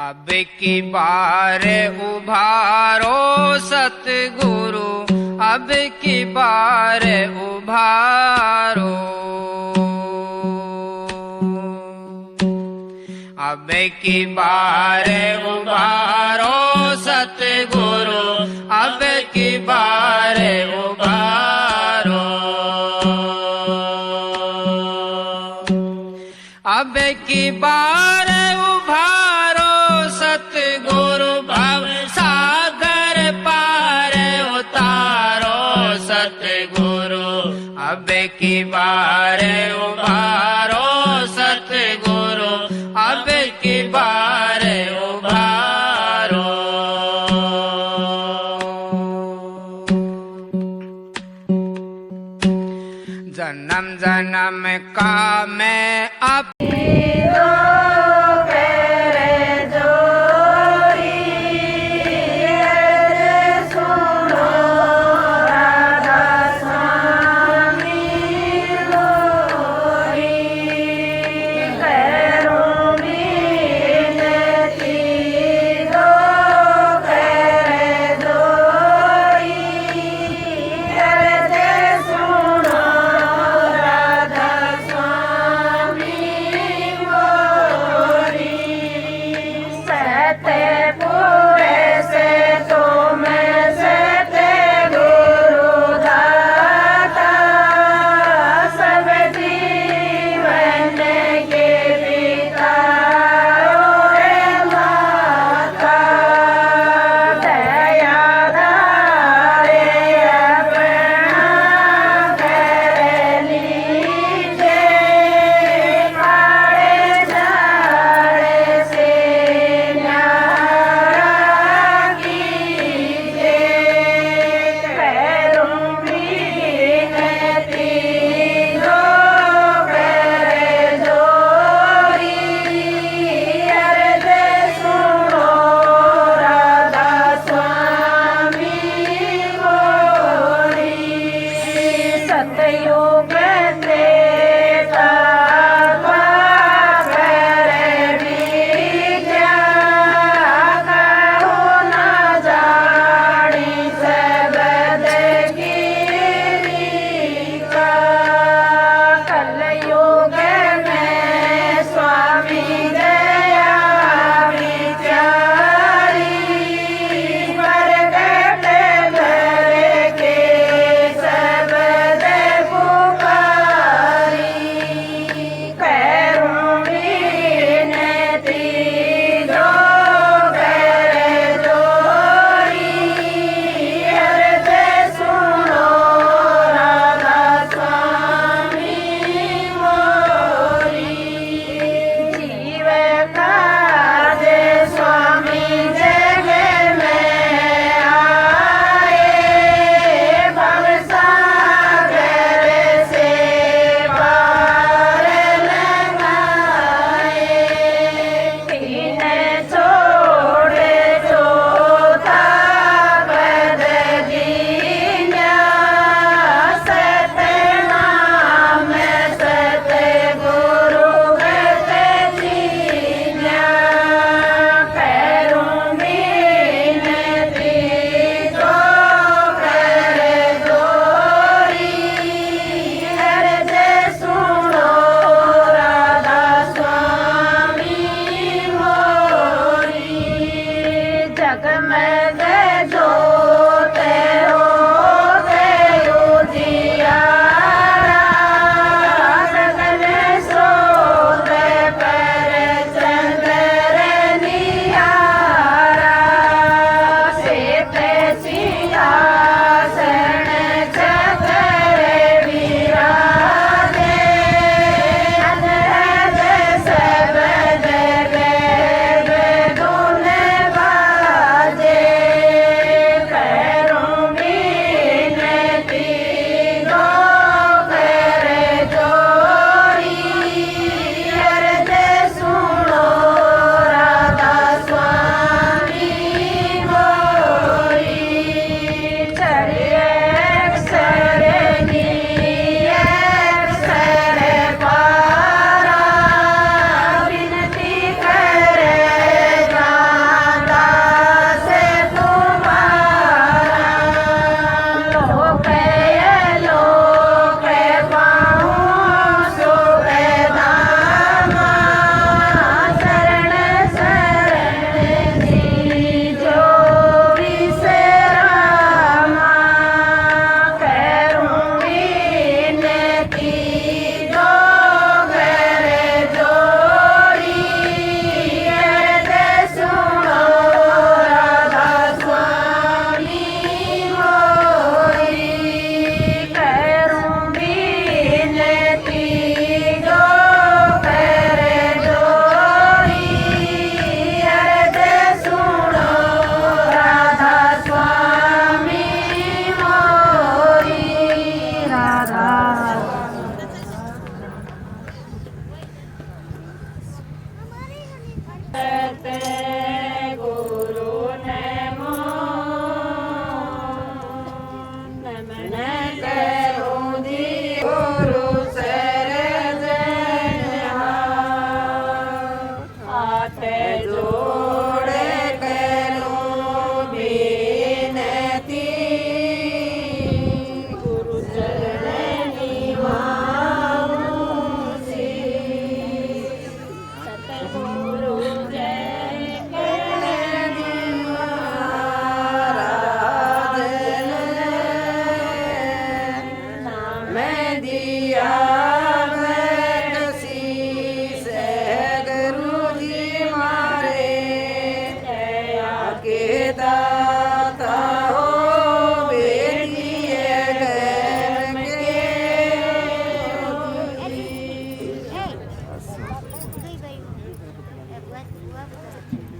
अब की बार उभारो सतगुरु, अब की बार उभारो। अब की बार उभारो सतगुरु, अब की बार उभारो। अब की बार उभारो सतगुरु, भव सागर पार उतारो सतगुरु। अब की बार उभारो सतगुरु, अब की बार उभारो। जन्म जन्म का मैं अब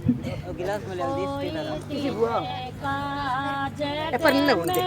गिलास में ले किसी बुआ पर नहीं बोलते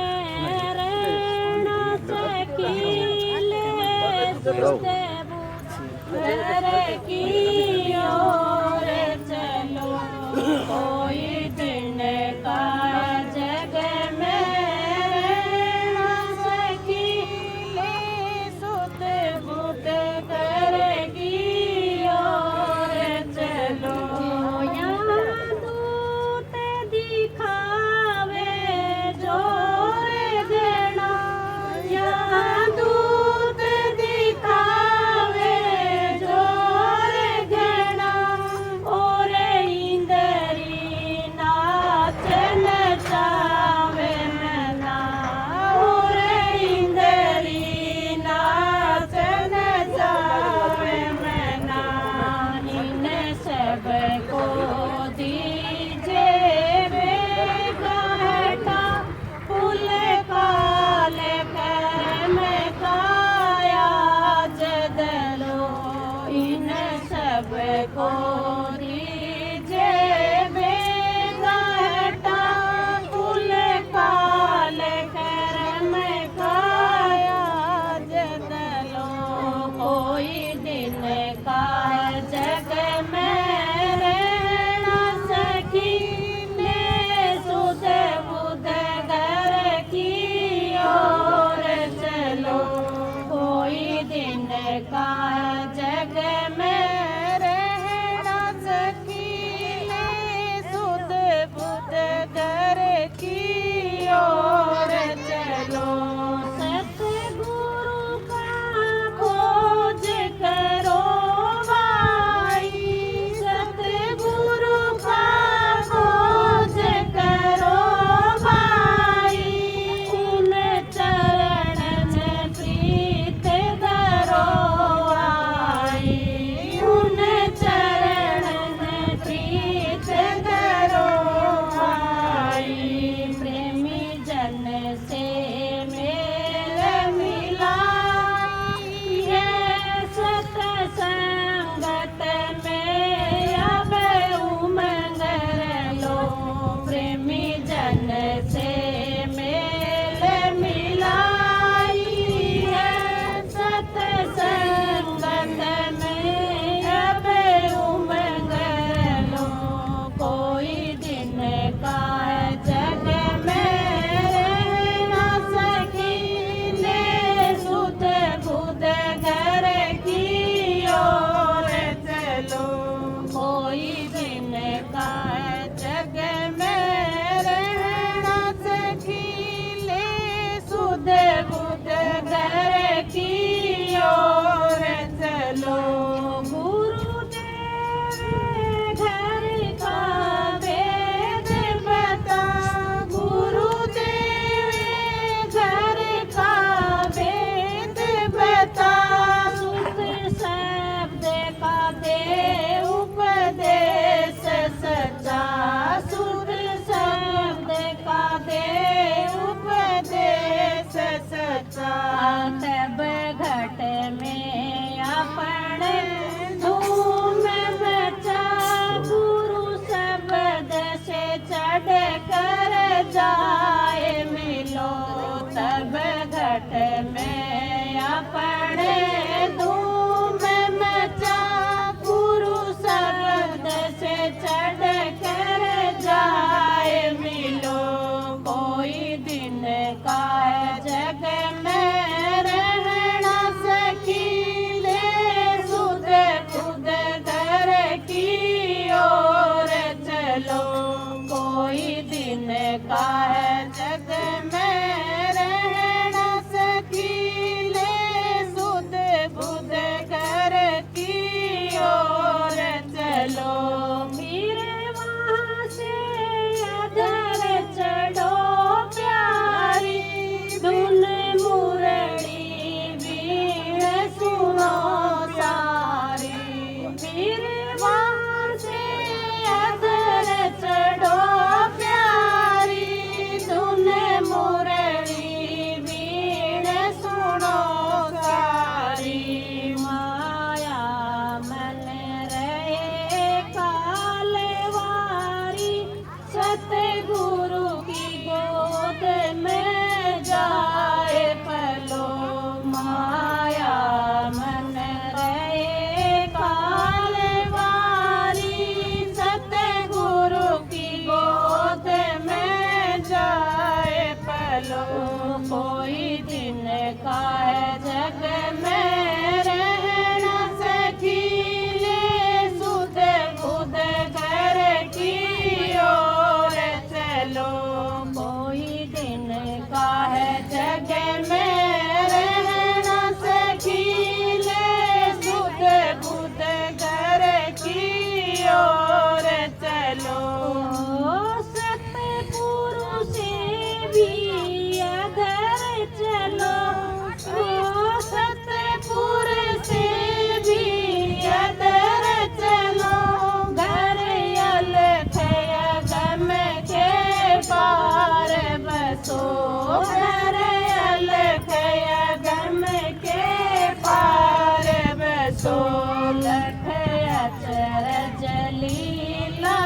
लखया चरज लीला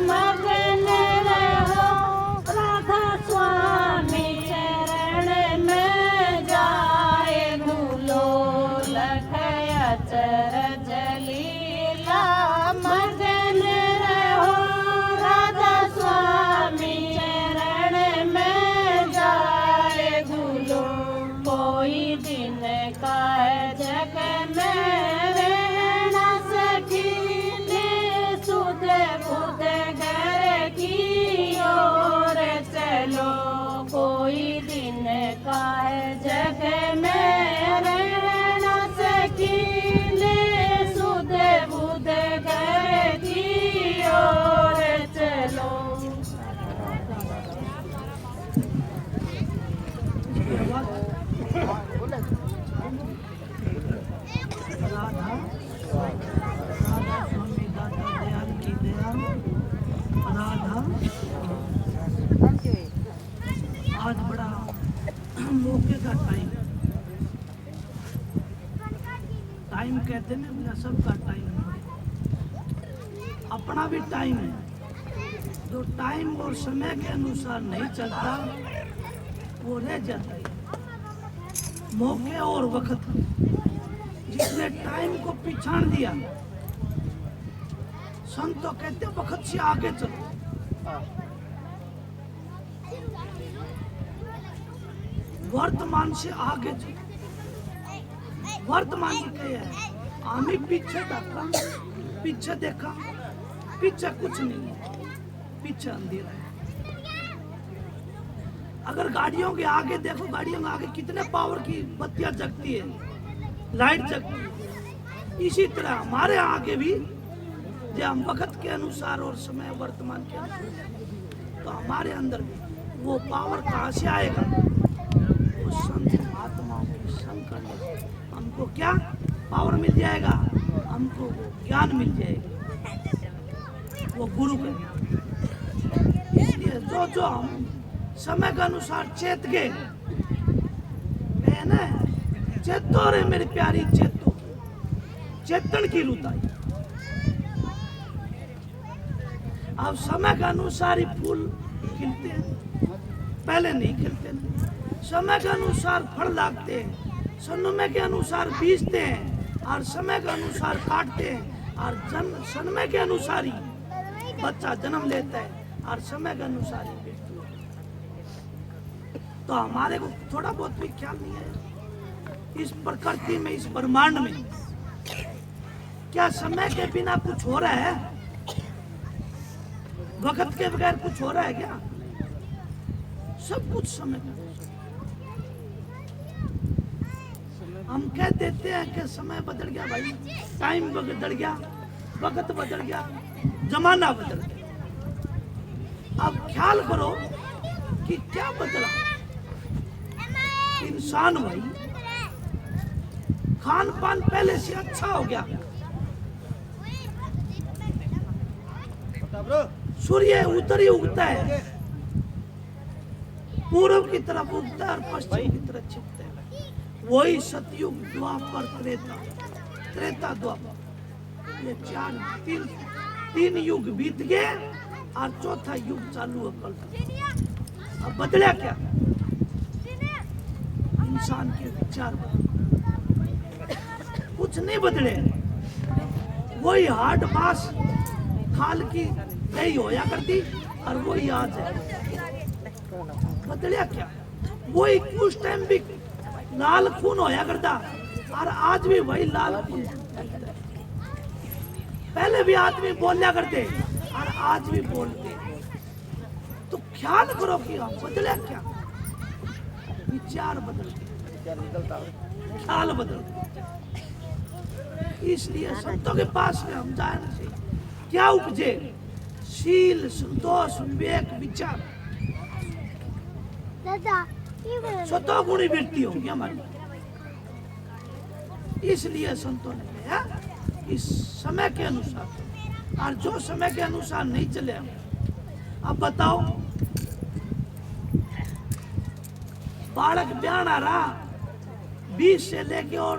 मगन रहो राधा स्वामी चरण में जाए भूलो लखया चरज लीला मगन रहो राधा स्वामी चरण में जाए भूलो कोई दिन का जग में रहना सखी ने सुध बुध घर की ओर चलो कोई दिन का जग में रहना सखी ने सुध बुध घर की ओर चलो आज बड़ा मौके का टाइम कहते ना मेरा सबका टाइम अपना भी टाइम है जो टाइम और समय के अनुसार नहीं चलता वो रह जाता है मौके और वक्त जिसने टाइम को पिछाड़ दिया संत तो कहते वक्त से आगे चलो वर्तमान से आगे चलो वर्तमान के है आम्ही पीछे देखा पीछे कुछ नहीं है पीछे अंधेरा है अगर गाड़ियों के आगे देखो गाड़ियों के आगे कितने पावर की बत्तियां जगती है लाइट जगती है इसी तरह हमारे आगे भी जब हम वक्त के अनुसार और समय वर्तमान के अनुसार तो हमारे अंदर भी वो पावर कहाँ से आएगा वो संत महात्माओं के संग करने हमको क्या पावर मिल जाएगा हमको वो ज्ञान मिल जाएगा वो गुरु का इसलिए जो हम समय के अनुसार चेत गए ना चेतो रे मेरी प्यारी चेतो चेतन की रुत आई अब समय के अनुसार ही फूल खिलते हैं पहले नहीं खिलते समय के अनुसार फल लागते हैं समय के अनुसार बीजते हैं और समय के अनुसार काटते हैं और समय के अनुसार ही बच्चा जन्म लेता है और समय के अनुसार ही मृत्यु तो हमारे को थोड़ा बहुत भी ख्याल नहीं है इस प्रकृति में इस ब्रह्मांड में क्या समय के बिना कुछ हो रहा है वक्त के बगैर कुछ हो रहा है क्या सब कुछ समय का हम कह देते हैं कि समय बदल गया भाई टाइम बदल गया वक्त बदल गया जमाना बदल गया अब ख्याल करो कि क्या बदला इंसान भाई खान पान पहले से अच्छा हो गया सूर्य उधर ही उगता है पूर्व की तरफ उगता है और पश्चिम की तरफ छिपता है वही सतयुग द्वापर त्रेता द्वापर ये तीन युग बीत गए और चौथा युग चालू है कल अब बदला क्या इंसान के विचार कुछ नहीं बदले वही हार्ड मास खाल की नहीं होया करती और वही आज है बदलिया क्या वही उस टाइम भी लाल खून होया करता और आज भी वही लाल खून पहले भी आदमी बोलिया करते और आज भी बोलते तो ख्याल करो कि हम बदलिया क्या विचार बदल ख्याल बदल इसलिए संतों के पास में हम जाने से क्या उपजे शील संतोष विवेक विचार स्वतः गुणी वृत्ति होगी हमारी इसलिए संतों ने कहा इस समय के अनुसार और जो समय के अनुसार नहीं चले अब बताओ बालक ब्याह आ रहा 20 से लेके और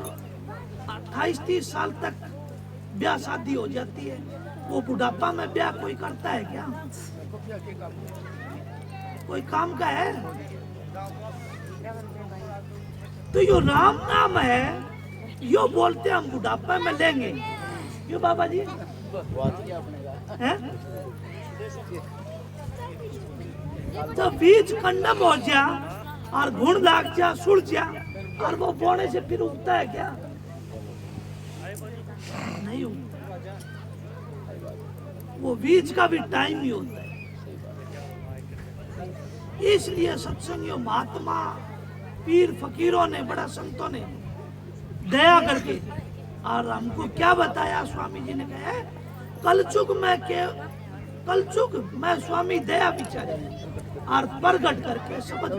28-30 साल तक ब्याह शादी हो जाती है। वो बुढ़ापा में ब्याह कोई करता है क्या? कोई काम का है? तो यो राम नाम है, यो बोलते हम बुढ़ापा में लेंगे, क्यों बाबा जी है? तो बीज कंडम हो जा और घुण लाग जा, सुड़ जा, और वो बोने से फिर उगता है क्या? नहीं उगता। वो बीज का भी टाइम ही होता है। इसलिए सत्संगियों, महात्मा, पीर, फकीरों ने, बड़ा संतों ने दया करके और हमको क्या बताया? स्वामी जी ने कहा कलचुग में स्वामी दया विचारे और प्रगट करके शब्द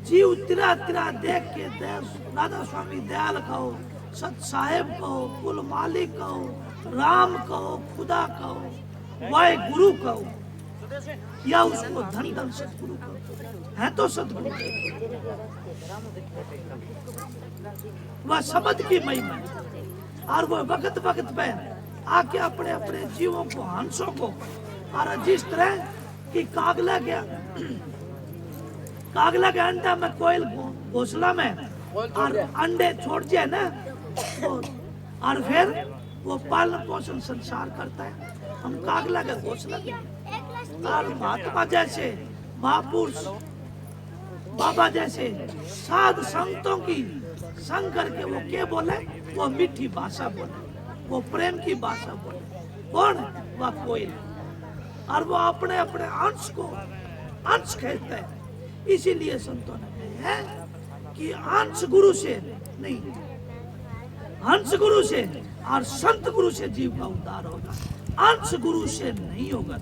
जीव तिरा तिरा देख के राधा स्वामी दयाल कहो, सत साहेब कहो, कुल मालिक कहो, राम कहो, खुदा कहो, वाहे गुरु कहो, या उसको धन धन सतगुरु कहो, है तो सतगुरु। वह शब्द की महिमा है और वह वक्त वक्त पे आके अपने अपने जीवों को, हंसों को, और जिस तरह कि कागला के अंडा में कोयल घोंसला में और अंडे छोड़ जाए ना, और फिर वो पालन पोषण संसार करता है। हम कागला का घोंसला और महात्मा जैसे, महापुरुष, बाबा जैसे साधु संतों की संग करके वो क्या बोले? वो मीठी भाषा बोले, वो प्रेम की भाषा बोले। कौन? वह कोयल। और वो अपने अपने अंश को अंश कहते हैं। इसीलिए संतों ने कहा है कि अंश गुरु से नहीं, अंश गुरु से और संत गुरु से जीव का उद्धार होगा, अंश गुरु से नहीं होगा।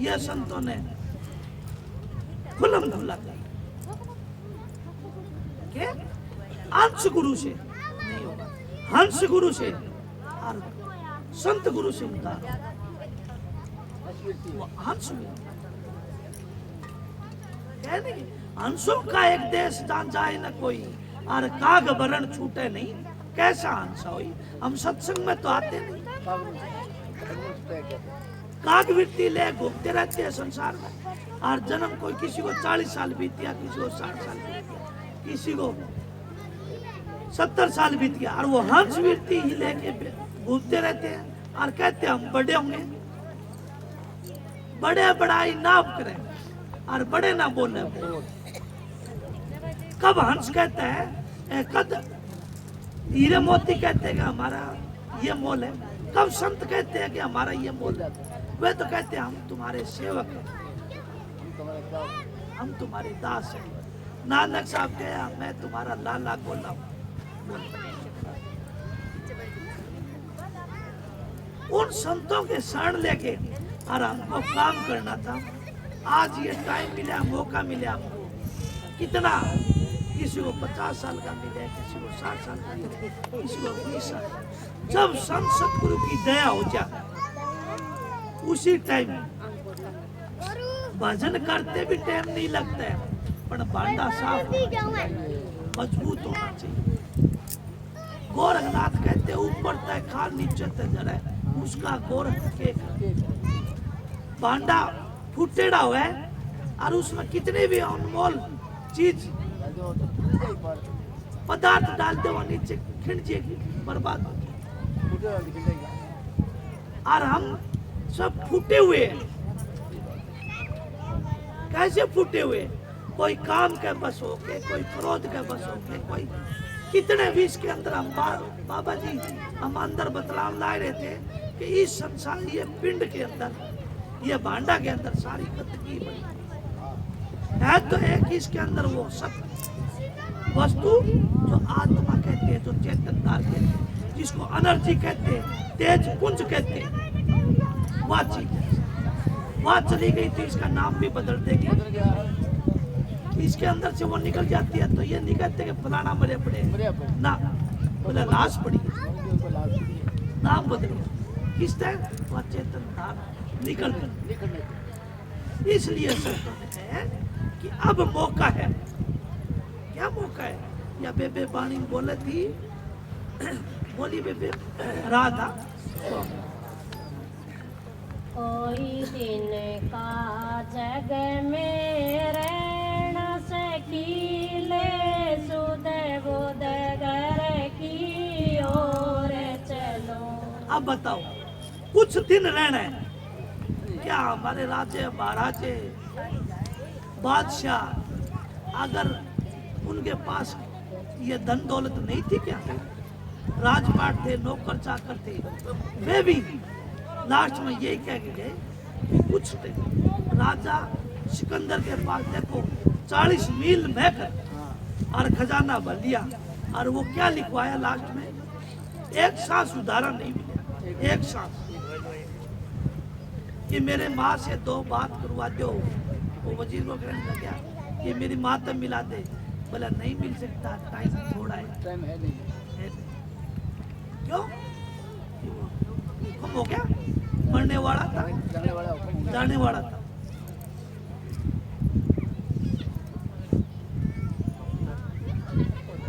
यह संतों ने खुल्लम खुल्ला कहा, अंश गुरु से नहीं होगा, हंस गुरु से और संत गुरु से उद्धार। हंस नहीं, हंसों का एक देश जान जाए न कोई, और काग वरण छूटे नहीं, कैसा हंसा हुई? हम सत्संग में तो आते नहीं, काग वृत्ति ले घूमते रहते हैं संसार में। और जन्म कोई किसी को 40 साल बीत गया, किसी को 60 साल बीत गया, किसी को 70 साल बीत गया, और वो हंस वृत्ति ही लेके घूमते रहते हैं और कहते हैं हम बड़े होंगे। बड़े बड़ाई ना करें और बड़े ना बोले। कब हंस कहते हैं, कद हीरे मोती कहते हैं कि हमारा ये मोल है, कब संत कहते हैं कि हमारा ये मोल है? वे तो कहते हैं हम तुम्हारे सेवक हैं, हम तुम्हारे दास हैं। नानक साहब कहा मैं तुम्हारा लाला गोलाम। उन संतों के शरण लेके और हमको काम करना था। आज ये टाइम मिला, मौका मिला हमको, कितना, किसी को 50 साल का मिले, किसी को 60 साल का मिले, किसी को 20 साल। जब संत सतगुरु की दया हो जाए उसी टाइम भजन करते भी टाइम नहीं लगता है, पर भांडा साफ मजबूत होना चाहिए। गोरखनाथ कहते ऊपर तय खाल नीचे तय जड़े, उसका गोरख के भांडा फुटेड़ा हुआ है और उसमें कितने भी अनमोल चीज पदार्थ डालते हुए नीचे खिंचेगी, बर्बाद होगी। और हम सब फूटे हुए हैं। कैसे फूटे हुए? कोई काम के बस हो के, कोई क्रोध के बस हो के, कोई कितने भी इसके अंदर हम बाबा जी हम अंदर बतलाव ला रहे थे कि इस संसार, ये पिंड के अंदर, ये भांडा के अंदर सारी गंदगी बनी है। तो एक इसके अंदर वो सब वस्तु जो आत्मा कहते हैं, जो चेतनदार कहते हैं, जिसको एनर्जी कहते हैं, तेज पुंज कहते हैं, वह चीज वह चली गई तो इसका नाम भी बदल देगी। इसके अंदर से वो निकल जाती है तो ये नहीं कहते कि फलाना मरे पड़े ना, बोले लाश पड़ी, नाम बदल गया। किस टाइम? वह चेतनदार निकल गया। इसलिए संतों ने कहा कि अब मौका है। क्या मौका है? या बेबे बाणी बोले थी बोली बेबे राधा। कोई दिन का जग में रहन सकीले सुध बुध घर की ओर चलो। अब बताओ कुछ दिन रहना है क्या? हमारे राजे महाराजे बादशाह अगर उनके पास ये धन दौलत नहीं थी क्या? राजपाट थे, नौकर चाकर थे, वे भी लास्ट में यही कह के गए कि कुछ थे। राजा सिकंदर के पास देखो 40 मील महकर और खजाना भर लिया, और वो क्या लिखवाया लास्ट में? एक सांस उदाहरण नहीं मिला, एक सांस कि मेरे माँ से 2 बात करवा दो। वो वजीर को कहने लगा कि मेरी माँ तब मिला दे। बोला नहीं मिल सकता, टाइम थोड़ा है, टाइम है नहीं। क्यों? कम हो गया, मरने वाला था, जाने वाला था।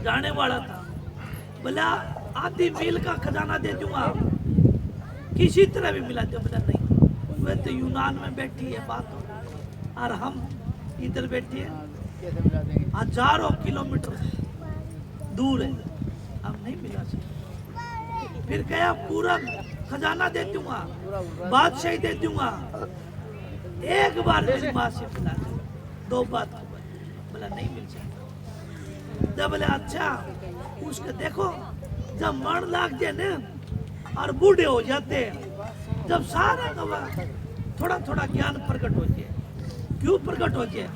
जाने वाला था। बोला आधी मील का खजाना दे दूंगा, किसी तरह भी मिला दे। बोला नहीं, वे तो यूनान में बैठी है बात हो, और हम इधर बैठे हैं, कैसे मिला देंगे? हजारों किलोमीटर दूर है, हम नहीं मिला सकते। फिर गया पूरा खजाना दे दूंगा, बादशाही दे दूंगा, एक बार मेरी माँ से मिला दे, 2 बात को बोला नहीं मिल सकता। जब बोले अच्छा उसके देखो जब मर लाग जाए ना और बूढ़े हो जाते हैं, जब सारा का थोड़ा थोड़ा ज्ञान प्रकट हो जाए। क्यों प्रकट हो जाए?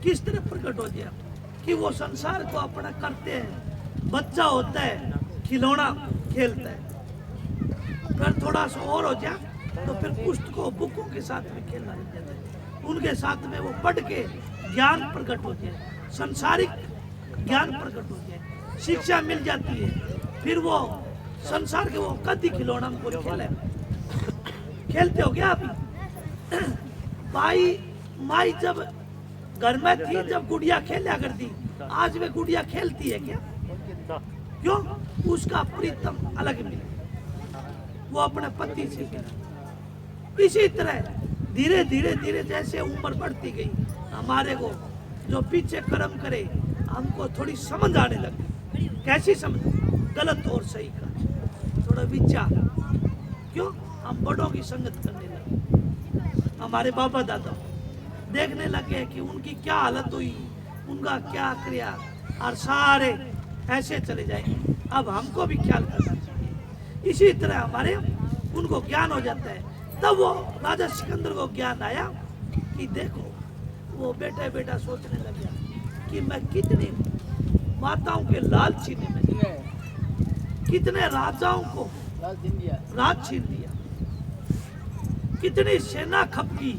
किस तरह प्रकट हो जाए कि वो संसार को अपना करते हैं, बच्चा होता है, खिलौना खेलता है, फिर थोड़ा सा और हो जाए तो फिर पुस्तकों बुकों के साथ में खेलना लग जाता है, उनके साथ में वो पढ़ के ज्ञान प्रकट हो जाए, संसारिक ज्ञान प्रकट हो जाए, शिक्षा मिल जाती है, फिर वो संसार के वो कदी खिलौना को खेले। खेलते हो क्या अभी? भाई माई जब घर में थी, जब गुड़िया खेला करती, आज वे गुड़िया खेलती है क्या? क्यों? उसका प्रीतम अलग मिला, वो अपने पति से मिला। इसी तरह धीरे धीरे धीरे जैसे उम्र बढ़ती गई, हमारे को जो पीछे कर्म करे हमको थोड़ी समझ आने लगी। कैसी समझ? गलत और सही का थोड़ा विचार। क्यों? हम बड़ों की संगत करने लगे। हमारे बाबा दादा देखने लगे कि उनकी क्या हालत हुई, उनका क्या क्रिया, और सारे ऐसे चले जाएंगे। अब हमको भी ख्याल करना चाहिए। इसी तरह हमारे उनको ज्ञान हो जाता है। तब वो राजा सिकंदर को ज्ञान आया कि देखो, वो बेटा बेटा सोचने लगा कि मैं कितनी माताओं के लाल छीने में, कितने राजाओं को राज छीन लिया, कितनी सेना खपकी,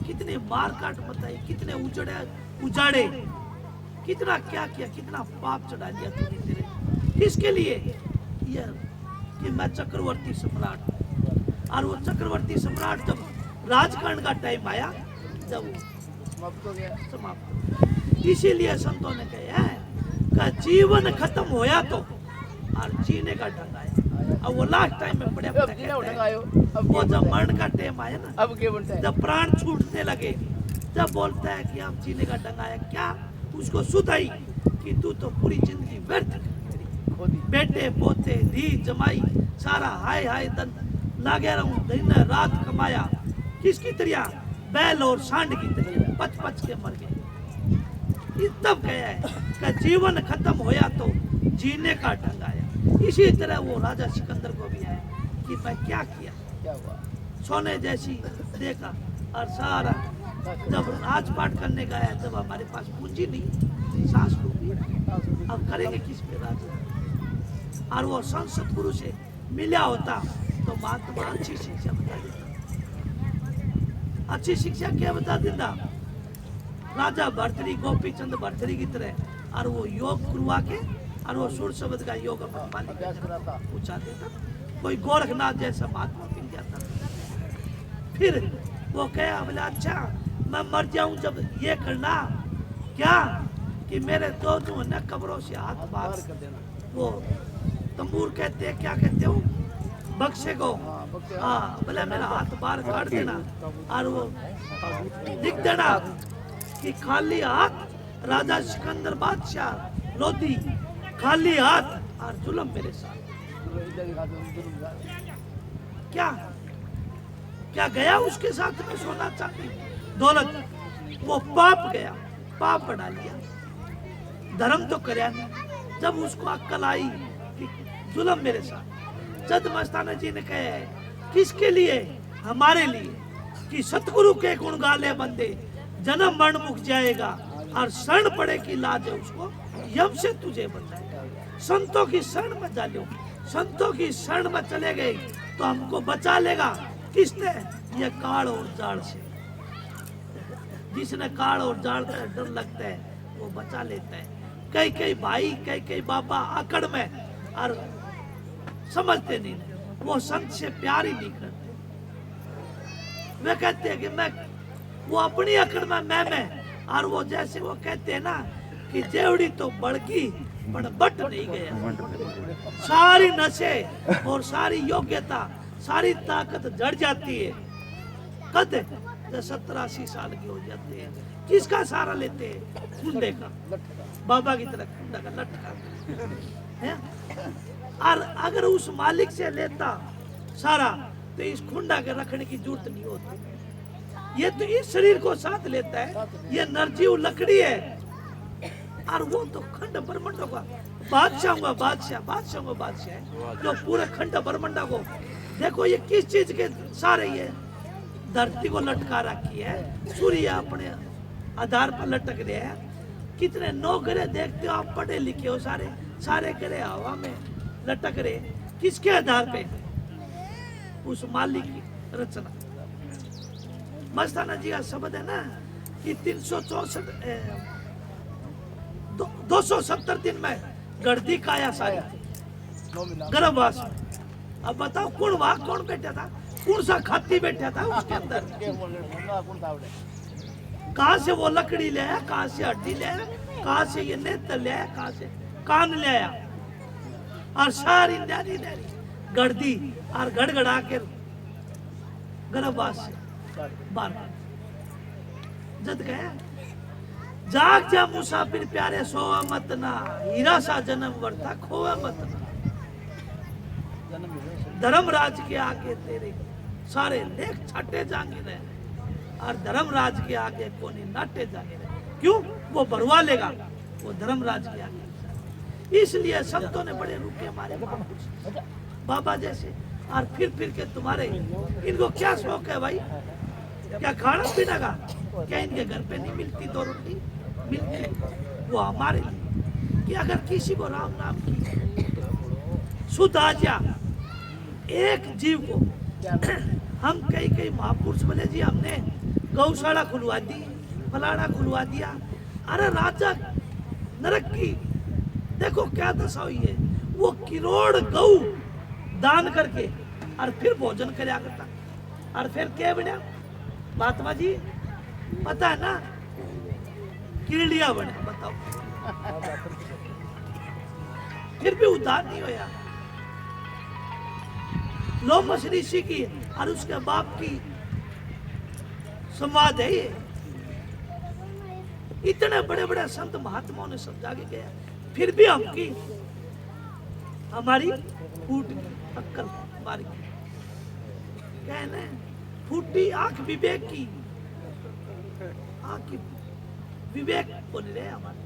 कितने मार काट बताई, कितने उजाड़े, कितना क्या किया, कितना पाप चढ़ा दिया तूने तेरे। किसके लिए? यह कि मैं चक्रवर्ती सम्राट। और वो चक्रवर्ती सम्राट जब राजकारण का टाइम आया, जब समाप्त हो गया। समाप्त। इसीलिए संतों ने कहा है कि जीवन खत्म होया तो और जीने का ढंग आया। अब वो लास्ट टाइम में बड़े वो जब मरण का टाइम आया ना, अब क्या बोलता है? जब प्राण छूटने लगे, जब बोलता है कि अब जीने का ढंग आया, क्या उसको सुधाई कि तू तो पूरी जिंदगी व्यर्थ, बेटे पोते धी जमाई सारा हाय हाय दन लागे रहूं, दिन रात कमाया, किसकी तरह? बैल और सांड की तरह पच पच के मर गए। तब कहा है कि जीवन खत्म होया तो जीने का ढंग आया। इसी तरह वो राजा सिकंदर को भी आया कि मैं क्या किया, क्या हुआ? सोने जैसी देखा, और सारा जब राजपाट करने का आया तब हमारे पास पूंजी नहीं, सास डूबी, अब करेंगे किस पे राजा? और वो संसद गुरु से मिला होता तो महात्मा अच्छी शिक्षा बता देता। अच्छी शिक्षा क्या बता देता? राजा भर्तरी, गोपी चंद भर्तरी की तरह, और वो योग करवा के और वो सुर शब्द का योग अभ्यास कराता। पूछा देता। कोई गोरखनाथ जैसा महात्मा मिल जाता। फिर वो कहा बोले अच्छा मैं मर जाऊं जब ये करना क्या कि मेरे दो जो है ना कब्रों से हाथ बाहर कर देना। वो तंबूर कहते हैं, क्या कहते हो, बक्से को, हाँ, बक्से। हाँ, बोले मेरा हाथ बाहर काट देना और वो लिख देना कि खाली हाथ राजा सिकंदर बादशाह लोधी, खाली हाथ और जुल्म मेरे साथ। इधर ही खाते हैं, जुल्म का। क्या क्या गया उसके साथ में सोना चांदी दौलत, वो पाप गया, पाप बढ़ा लिया, धर्म तो करया नहीं। जब उसको अक्ल आई कि जुल्म मेरे साथ, जद मस्ताना जी ने कहा है किसके लिए, हमारे लिए, कि सतगुरु के गुण गाले बंदे जन्म मरण मुक जाएगा और शरण पड़े की लाज है उसको यम से तुझे बचाएगा। संतों की शरण में जा लो, संतों की शरण में चले गए तो हमको बचा लेगा। किसने, ये काल और जाड़ से। जिसने काल और जाड़ का डर लगता है वो बचा लेता है। कई कई भाई, कई कई बाबा आकड़ में और समझते नहीं, वो संत से प्यार ही नहीं करते। वे कहते हैं कि मैं, वो अपनी अकड़ में मैं, और वो जैसे वो कहते हैं ना कि जेवड़ी तो बढ़की पर बट नहीं गया। सारी नशे और सारी योग्यता, सारी ताकत जड़ जाती है कद जब 70-80 साल की हो जाते हैं। किसका सहारा लेते हैं, खुंडे का, बाबा की तरह खुंडा का लटका है। और अगर उस मालिक से लेता सारा तो इस खुंडा के रखने की जरूरत नहीं होती। ये तो इस शरीर को साथ लेता है, ये निर्जीव लकड़ी है। और वो तो खंड ब्रह्मंडों का बादशाह हुआ, बादशाह बादशाह हुआ, बादशाह है जो पूरे खंड ब्रह्मंडों को, देखो ये किस चीज के सारे, ये धरती को लटका रखी है, सूर्य अपने आधार पर लटक रहे हैं। कितने 9 ग्रह देखते हो आप, पढ़े लिखे हो, सारे सारे ग्रह हवा में लटक रहे, किसके आधार पे, उस मालिक की रचना। मस्ताना जी का शब्द है ना कि 270 दिन में गर्दी काया सारी 9 महीना। गर्भवास में। अब बताओ कौन वहां कौन बैठा था, कौन सा खाती बैठा था उसके अंदर, के बोल रहे हैं, मुन्ना कौन था आवड़े? कहाँ से वो लकड़ी ले आया, कहाँ से हड्डी ले आया, कहाँ से ये नेत्र ले आया, कहाँ से कान ले आया, और सारी नारी नारी गर्दी और गड़गड़ा के गर्भवास से बाहर जद गया। जाग जा मुसाफिर प्यारे सोवा मत ना, हीरा सा जन्म वर्ता खोवा मत ना। जन्म हुए। धर्मराज के आगे तेरे सारे लेख छाटे जाएंगे रहे, और धर्मराज के आगे कोने नाटे जाएंगे रहे। क्यों, वो भरवा लेगा वो धर्मराज के आगे। इसलिए संतों ने बड़े रुके हमारे महापुरुष बाबा जैसे, और फिर के तुम्हारे, इनको क्या शौक है भाई, क्या खाना पीना का, क्या इनके घर पे नहीं मिलती 2 रोटी मिलती है। वो हमारे लिए कि अगर किसी को राम नाम की सुध आ जा एक जीव को, हम कई महापुरुष बोले जी हमने गौशाला खुलवा दी, फलाना खुलवा दिया। अरे राजा नरक की देखो क्या दशा हुई है, वो किरोड़ गऊ दान करके और फिर भोजन करया करता, और फिर क्या बना महात्मा जी पता है ना, कीड़िया बने। बताओ फिर भी उद्धार नहीं होया। लोमस ऋषि की और उसके बाप की संवाद है ये। इतने बड़े बड़े संत महात्माओं ने समझा के गया, फिर भी हमकी हमारी फूट अक्कल हमारी कहने फूटी आंख विवेक की, आंख की विवेक को नहीं रहे हमारे।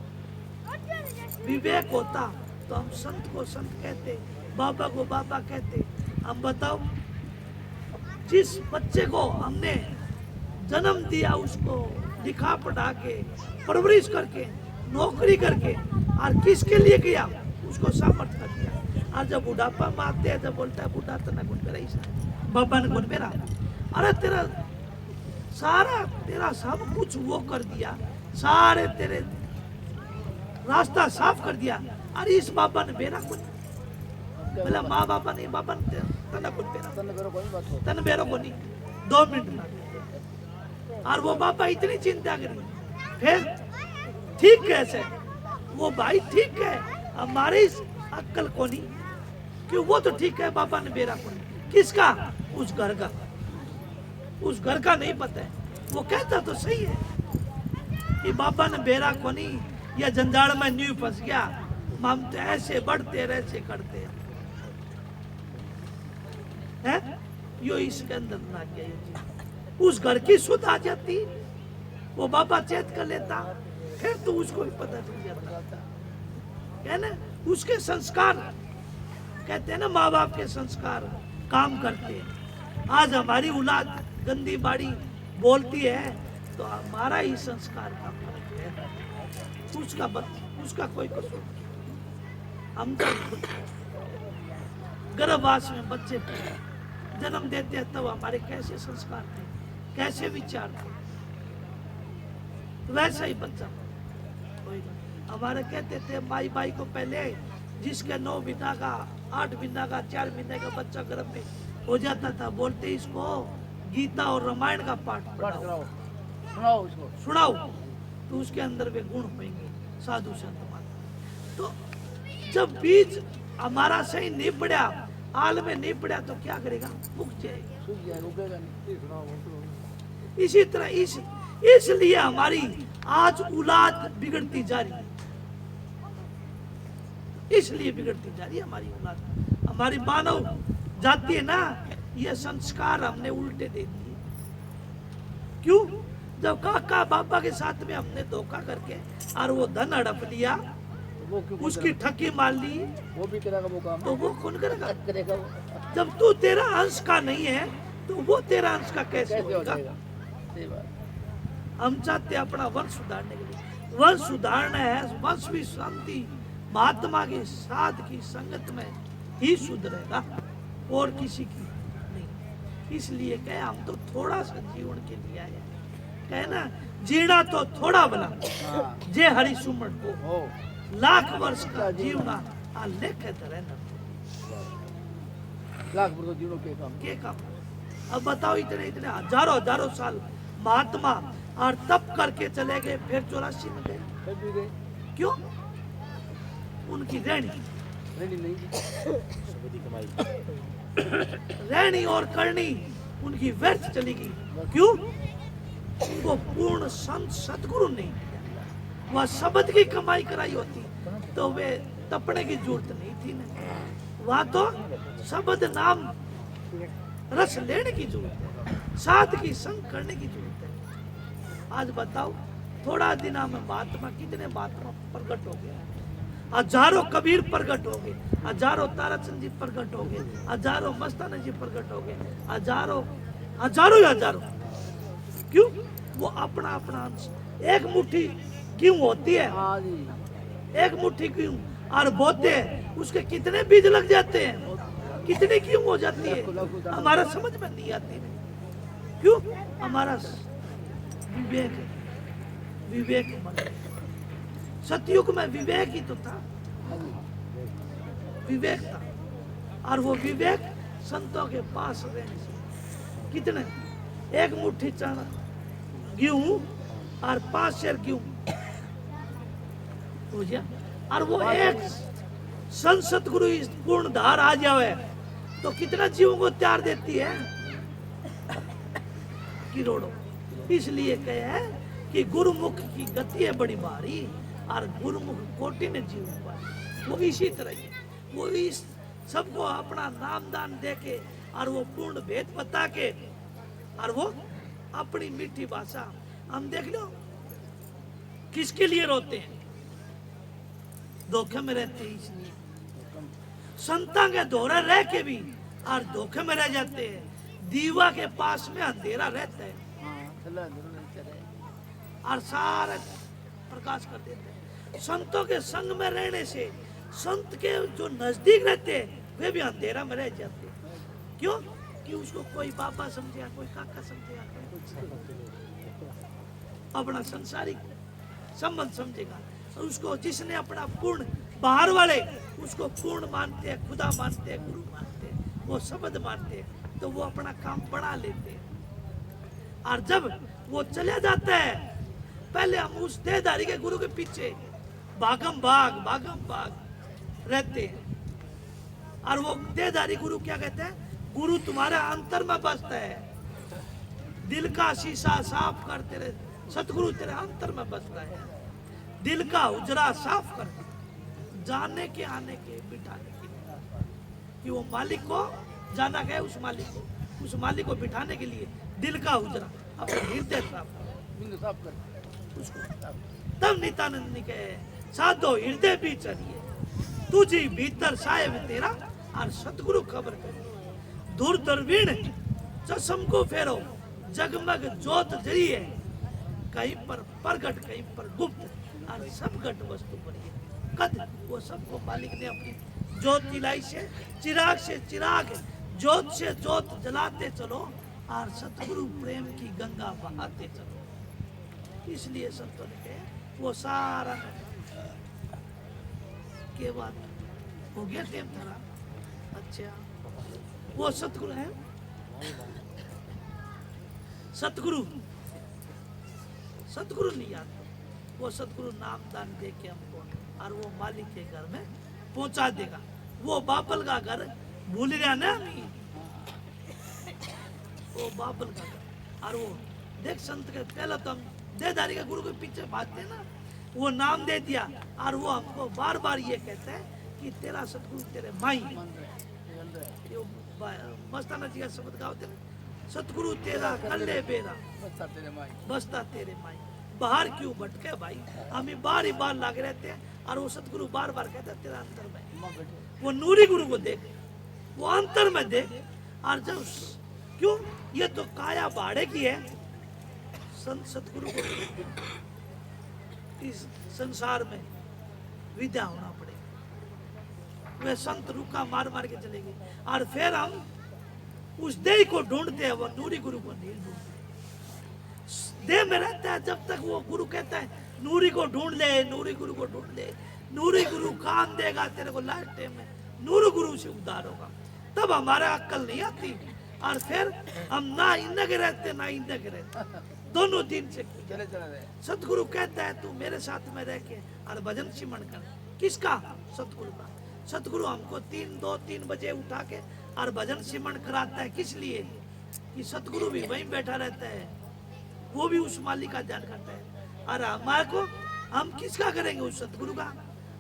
विवेक होता तो हम संत को संत कहते, बाबा को बाबा कहते। हम बताओ जिस बच्चे को हमने जन्म दिया, उसको लिखा पढ़ा के परवरिश करके नौकरी करके, और किसके लिए किया, उसको सामर्थ्य कर दिया। और जब बुढ़ापा में आते हैं, जब बोलता है बुढ़ा तो ना गुण करे, बाबा ने गुण मेरा, अरे तेरा सारा तेरा सब कुछ वो कर दिया, सारे तेरे रास्ता साफ कर दिया, और इस बाबा ने मेरा कुछ बोला, माँ बाबा नहीं, बाबा ने तना कुछ मेरा तन करो कोई बात हो। तन बेरो को नहीं 2 मिनट में। और वो बाबा इतनी चिंता करी, फिर ठीक कैसे, वो भाई ठीक है, हमारे अक्कल को नहीं, क्यों? वो तो ठीक है, बाबा ने बेरा को नहीं, किसका? उस घर का, उस घर का नहीं पता है। वो कहता तो सही है कि बाबा ने बेरा को नहीं, या जंजाल में न्यू फंस गया, हम तो ऐसे बढ़ते ऐसे करते हैं, यो इसके अंदर ना गया। उस घर की सुध आ जाती, वो बाबा चेत कर लेता, फिर तो उसको भी पता चल जाता है ना। उसके संस्कार, कहते हैं ना माँ बाप के संस्कार काम करते हैं। आज हमारी औलाद गंदी बाड़ी बोलती है तो हमारा ही संस्कार काम करते हैं, उसका कोई कसूर नहीं। हम तो गर्भवास में बच्चे जन्म देते हैं, तब हमारे कैसे संस्कार थे, कैसे विचार थे, वैसा ही बच्चा हमारे कहते थे माई बाई को पहले जिसके 9 महीना का 8 महीना का 4 महीने का बच्चा गर्भ में हो जाता था, बोलते इसको गीता और रामायण का पाठ कराओ, सुनाओ उसको, सुनाओ, तो उसके अंदर वे गुण होंगे साधु संत महात्मा। तो जब बीज हमारा सही नहीं पड़ा, आल में नहीं पड़ा, तो क्या करेगा? मुक जाएगा, सूख जाए, रुकेगा नहीं। इसी तरह इसलिए हमारी आज औलाद बिगड़ती जा रही है, इसलिए बिगड़ती जा रही है हमारी औलाद। हमारी मानव जाती है ना, ये संस्कार हमने उल्टे दे दिए। क्यों? जब काका बाबा के साथ में हमने धोखा करके और वो धन हड़प लिया, वो क्यों उसकी ठगी मार ली, वो भी करेगा वो काम, तो वो कौन करेगा? करेगा वो, जब तू तेरा अंश का नहीं है तो वो तेरा अंश का कैसे कैसे हो होगा? जाएगा? सही बात। हम चाहते हैं अपना वंश सुधारने के लिए, वंश सुधारना है, वंश भी शांति महात्मा के साथ की संगत में ही सुधरेगा, और किसी की नहीं। इसलिए कहे हम तो थोड़ा सा जीवन के लिए आए, कहे ना जीना तो थोड़ा बना, हाँ, जे हरि सुमन को हो लाख वर्ष का जीवना आ लेखे तरह न लाख वर्ष जीवनों के काम। अब बताओ, इतने इतने हजारों साल महात्मा और तप करके चले गए, फिर 84 में गए, फिर भी गए, क्यों? उनकी रहनी रहनी और करनी उनकी व्यर्थ चली गई। क्यों? वो पूर्ण संत सदगुरु नहीं, वह शब्द की कमाई कराई होती तो वे तपने की जरूरत नहीं थी ना। वह तो शब्द नाम रस लेने की जरूरत है, साथ की संग करने की जरूरत है। आज बताओ, थोड़ा दिना में महात्मा, कितने महात्मा प्रकट हो गए, हजारों कबीर प्रकट हो गए, हजारों ताराचंद जी प्रकट हो गए, हजारों मस्ताना जी प्रकट हो गए, हजारों हजारों। क्यों? वो अपना अपना अंश, एक मुट्ठी क्यों होती है, हाँ जी, एक मुट्ठी क्यों और बोते हैं, उसके कितने बीज लग जाते हैं, कितनी क्यों हो जाती है, हमारा समझ में नहीं आती। क्यों? हमारा विवेक सतयुग में विवेक ही तो था, विवेक था, और वो विवेक संतों के पास रहने से। कितने? एक मुट्ठी चना गेहूं और 5 शेर गेहूं हो गया, और वो एक संसद गुरु पूर्ण धार आ जाए तो कितना जीवों को त्यार देती है, करोड़ों। इसलिए कहे है कि गुरुमुख की गति है बड़ी भारी, और गुरुमुख कोटि ने जीव पाए। वो इसी तरह ही, वो इस सबको अपना नाम दान दे के, और वो पूर्ण भेद बता के, और वो अपनी मीठी भाषा। हम देख लो किसके लिए रोते हैं, धोखे में रहते हैं, इसलिए संता के दौरे रह के भी और धोखे में रह जाते हैं। दीवा के पास में अंधेरा रहता है, और सारा प्रकाश कर देते हैं। संतों के संग में रहने से संत के जो नजदीक रहते हैं वे भी अंधेरा में रह जाते हैं। क्यों? कि उसको कोई बाबा समझेगा, कोई काका समझेगा, अपना संसारिक संबंध समझेगा। और उसको जिसने अपना पूर्ण, बाहर वाले उसको पूर्ण मानते हैं, खुदा मानते हैं, गुरु मानते हैं, वो शब्द मानते हैं, तो वो अपना काम बढ़ा लेते हैं। और जब वो चले जाता है, पहले हम उस देहधारी के गुरु के पीछे भागम भाग रहते हैं। और वो देहधारी गुरु क्या कहते हैं? गुरु तुम्हारे अंतर में बसता है, दिल का शीशा साफ कर, तेरे सतगुरु तेरे अंतर में बसता है, दिल का उजरा साफ कर, जाने के आने के बिठाने के लिए, कि वो मालिक को जाना गया, उस मालिक को बिठाने के लिए दिल का उजरा अपने हृदय साफ कर, बिंदु साफ कर उसको। तब नित्यानंद ने कहे साधो हृदय भी चलिए, तुझी भीतर साहेब तेरा और सतगुरु खबर करे, दूर दूरबीन चश्म को फेरो, जगमग जोत जरिए, कहीं पर प्रगट कहीं पर गुप्त, और सब घट वस्तु पड़ी है कद। वो सबको मालिक ने अपनी जोत दिलाई से चिराग जोत से जोत जलाते चलो, और सतगुरु प्रेम की गंगा बहाते चलो। इसलिए संतों ने कहे वो सारा के बाद हो गया टेम थोड़ा। अच्छा, वो सतगुरु है, सतगुरु नहीं याद, वो सतगुरु नाम दान दे के हमको, और वो मालिक के घर में पहुंचा देगा। वो बाबल का घर भूल गया ना, वो बाबल का घर। और वो देख संत के पहले तो हम देहधारी के गुरु के पीछे भागते ना, वो नाम दे दिया, और वो हमको बार बार ये कहता है कि तेरा सतगुरु तेरे माई, मस्ताना जी का शब्द गाओ तेरे, सतगुरु तेरा कल्ले बेरा बसता तेरे माई। बाहर क्यों भटके भाई, हमें बार ही बार लागे रहते हैं, और वो सतगुरु बार बार कहता है तेरा अंतर में। वो नूरी गुरु को देख, वो अंतर में देख, और जब क्यों ये तो काया भाड़े की है, संत सतगुरु को इस संसार में विद्या होना पड़ेगा। वे संत रुका मार मार के चलेगी, और फिर हम उस देह को ढूंढते हैं, वो नूरी गुरु को नहीं ढूंढते। देह में रहता है जब तक वो गुरु कहता है नूरी को ढूंढ ले, नूरी गुरु को ढूंढ ले, नूरी गुरु काम देगा तेरे को लाइफ टाइम में, नूरी गुरु से उद्धार होगा। तब हमारे अक्ल नहीं आती, और फिर हम ना इन्ने के रहते ना इन्ने के रहते, दोनों दिन से चले रहे। सतगुरु कहता है तू मेरे साथ में रह के और भजन सिमरण कर। किसका? सतगुरु का। सतगुरु हमको 2-3 बजे उठा के और भजन सिमरण कराता है। किस लिए? कि सतगुरु भी वहीं बैठा रहता है, वो भी उस मालिक का ध्यान करता है, और हमारे को हम किसका करेंगे? उस सतगुरु का।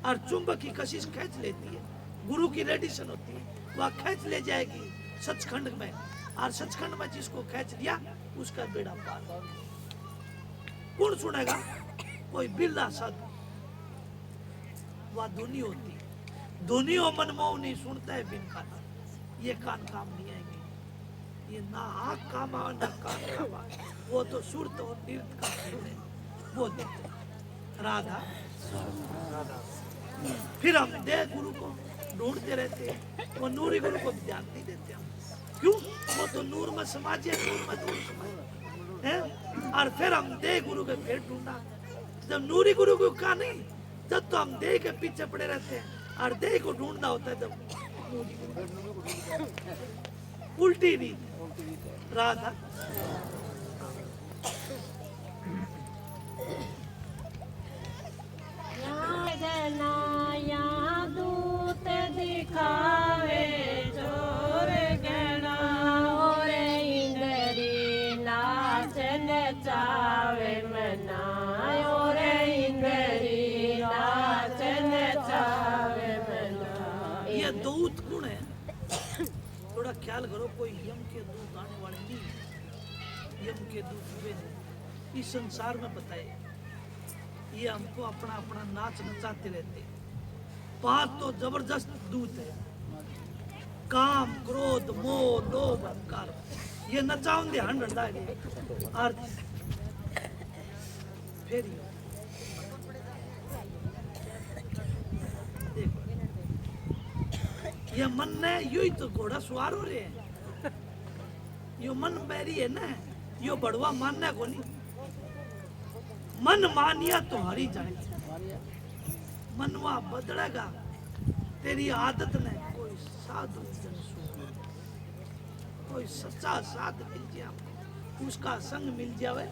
और चुंबक की कशिश खींच लेती है, गुरु की रेडिशन होती है, वह खींच ले जाएगी सचखंड में, और सचखंड में जिसको खींच लिया उसका बेड़ा पार। कौन सुनेगा? कोई बिल्ला साधु, वह धुनी होती है, धुनी हो मनमोह नहीं सुनता है बिन काना, ये कान काम नहीं आएंगे, ये ना आँख काम आए ना कान काम आए, वो तो सुरत और तीर्थ का है, वो देते राधा। फिर हम दे गुरु को ढूंढते रहते हैं, वो नूरी गुरु को ध्यान नहीं देते हम। क्यों? वो तो नूर में समाज है, नूर में दूर समाज है। और फिर हम दे गुरु के फिर ढूंढा, जब नूरी गुरु को कहा नहीं, जब तो हम दे के पीछे पड़े रहते हैं, और दे को ढूंढना होता है जब नूरी गुरु। उल्टी रीत राधा। दूत दिखावे चोर गणा, और इंद्री नाचन चावे मना, और इंद्री नाचन चावे मना। ये दूत गुण है, थोड़ा ख्याल करो, कोई यम के दूत आने वाले नहीं। यम के दूत वे इस संसार में बताए, ये हमको अपना अपना नाच नचाते रहते। 5 तो जबरदस्त दूत है, काम, क्रोध, मोह, लोभ, अहंकार, ये नचाऊंगे 100 आगे। और फिर देखो, ये मन ने यू ही तो घोड़ा सवार हो रहे हैं, यो मन बैरी है ना, यो बड़वा मानना को नहीं। मन मानिया तो हरी जाए, मनवा बदलेगा तेरी आदत ने। कोई साधु जन सुन, कोई सच्चा साध मिल जाए, उसका संग मिल जावे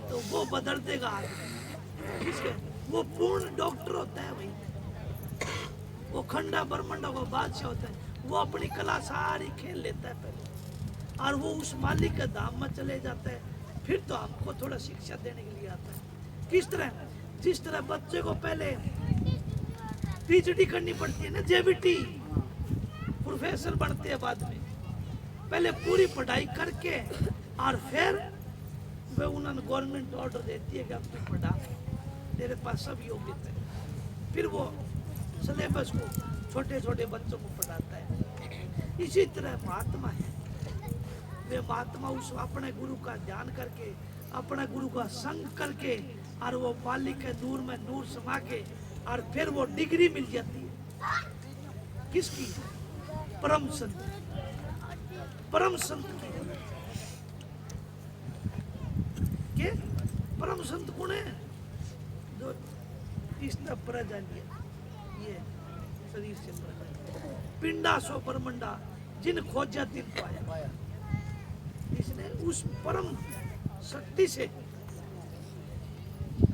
तो वो बदल देगा आदत। वो पूर्ण डॉक्टर होता है भाई, वो खंडा ब्रह्मंडा का बादशाह होता है, वो अपनी कला सारी खेल लेता है पहले, और वो उस मालिक के धाम में चले जाता है। फिर तो हमको थोड़ा शिक्षा देने के लिए आता है। किस तरह? जिस तरह बच्चे को पहले पीएचडी करनी पड़ती है ना, जेबीटी, प्रोफेसर बनते हैं बाद में, पहले पूरी पढ़ाई करके और फिर वे उन्होंने गवर्नमेंट ऑर्डर देती है कि अब तू पढ़ा, तेरे पास सब योग्यता है। फिर वो सिलेबस को छोटे छोटे बच्चों को पढ़ाता है। इसी तरह महात्मा है, वे महात्मा उस अपने गुरु का ध्यान करके, अपने गुरु का संग करके, और वो मालिक के नूर में नूर समा के, और फिर वो डिग्री मिल जाती है। किसकी? परम संत, परम संत की। के परम संत कौन है? जो इसने प्रजा लिया, ये शरीर से प्रजा, पिंडा सो परमंडा, जिन खोजा तिन पाया। इसने उस परम शक्ति से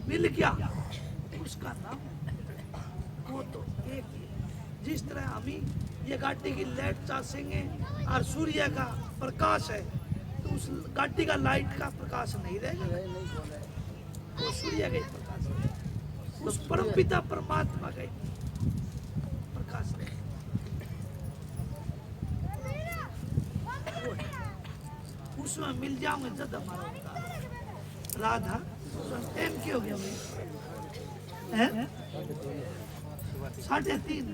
मिल गया, उसका नाम वो तो एक ही है। जिस तरह हम ये गाड़ी की लाइट चाहेंगे और सूर्य का प्रकाश है, तो उस गाड़ी का लाइट का प्रकाश नहीं रहेगा, वो सूर्य का ही प्रकाश है, उस परम पिता परमात्मा का ही प्रकाश है। उसमें मिल जाऊंगे जब हमारा होता है। राधा टाइम क्या हो गया भाई? 3:30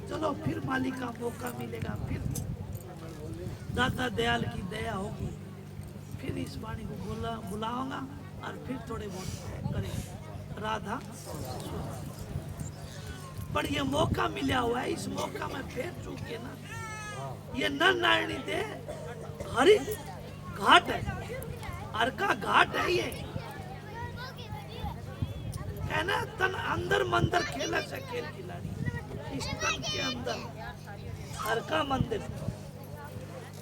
चलो फिर मालिक का मौका मिलेगा, फिर दादा दयाल की दया होगी, फिर इस वाणी को बुलाऊंगा और फिर थोड़े बहुत करेंगे। राधा पर ये मौका मिला हुआ है, इस मौका में फिर चूके ना, ये नर नारायणी दे हरि घाट है, हर का घाट है ये, कहना तन अंदर मंदिर खेला से खेल खिलाड़ी, इस तन के अंदर हर का मंदिर,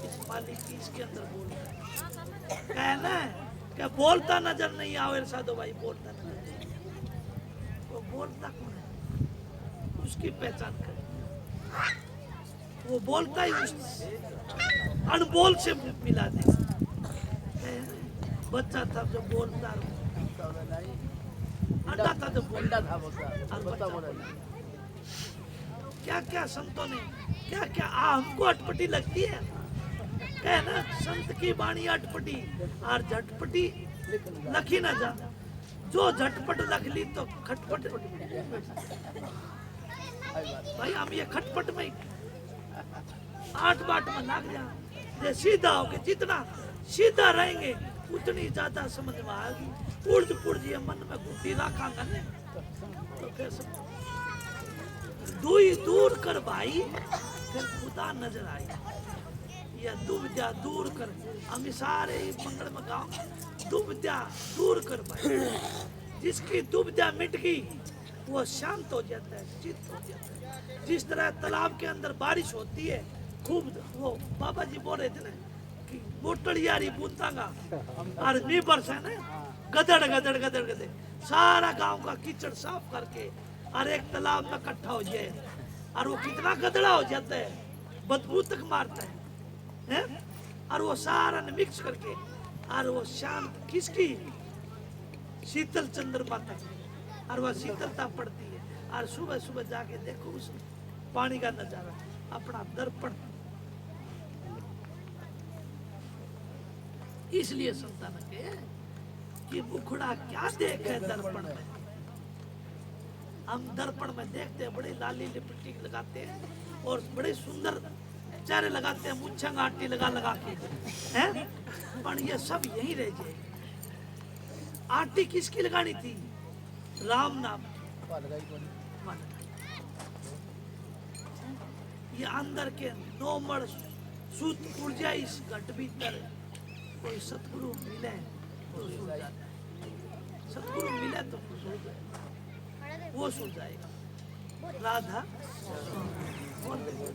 इस मालिक की इसके अंदर बोलता है। कहना है कि बोलता नजर नहीं आवे साधो भाई, बोलता नजर, वो बोलता कौन है? उसकी पहचान कर, वो बोलता ही उस अनबोल से मिला दे। बच्चा था जो बोलता, अंडा था जो बोलता था, क्या क्या संतों ने क्या क्या हमको अटपटी लगती है, कहना संत की वाणी अटपटी और झटपटी लखी ना जा, जो झटपट लख ली तो खटपट। भाई हम ये खटपट में 8 बाट में लग जा, ये सीधा हो गया, जितना सीधा रहेंगे उतनी ज्यादा समझ में आएगी। उर्ज पुर्ज ये मन में गुड्डी रखांगा ने तो कैसे दुई दूर कर भाई, फिर खुदा नजर आई। यह दुविधा दूर कर, हम सारे मंगल में गाँव दुविधा दूर कर भाई, जिसकी दुविधा मिट गई वो शांत हो जाता है, चित्त हो जाता है। जिस तरह तालाब के अंदर बारिश होती है खूब, वो बाबा जी बोल रहे थे ना कि मोटड़ियारी बूंदागा और नी बरस है ना, गदड़ गदड़ गदड़ गदड़ सारा गांव का कीचड़ साफ करके और एक तालाब में इकट्ठा हो जाए, और वो कितना गदड़ा हो जाता है, बदबू तक मारता है? और वो सारा ने मिक्स करके, और वो शांत किसकी? शीतल चंद्रमा तक, और वह शीतलता पड़ती है। और सुबह सुबह जाके देखो उस पानी का नजारा, अपना दर्पण। इसलिए संतान के कि मुखड़ा क्या देखे दर्पण में, हम दर्पण में देखते हैं, बड़े लाली लिपस्टिक लगाते हैं और बड़े सुंदर चेहरे लगाते हैं, मुच्छा गांटी लगा लगा के, हैं? पर ये सब यही रह जाए। आरती किसकी लगानी थी? राम नाम की। ये अंदर के 9 मण सूत ऊर्जा इस घट भीतर, कोई सतगुरु मिले तो सुन जाता है, सतगुरु मिले तो वो सुन जाएगा। राधा बोल बेटा।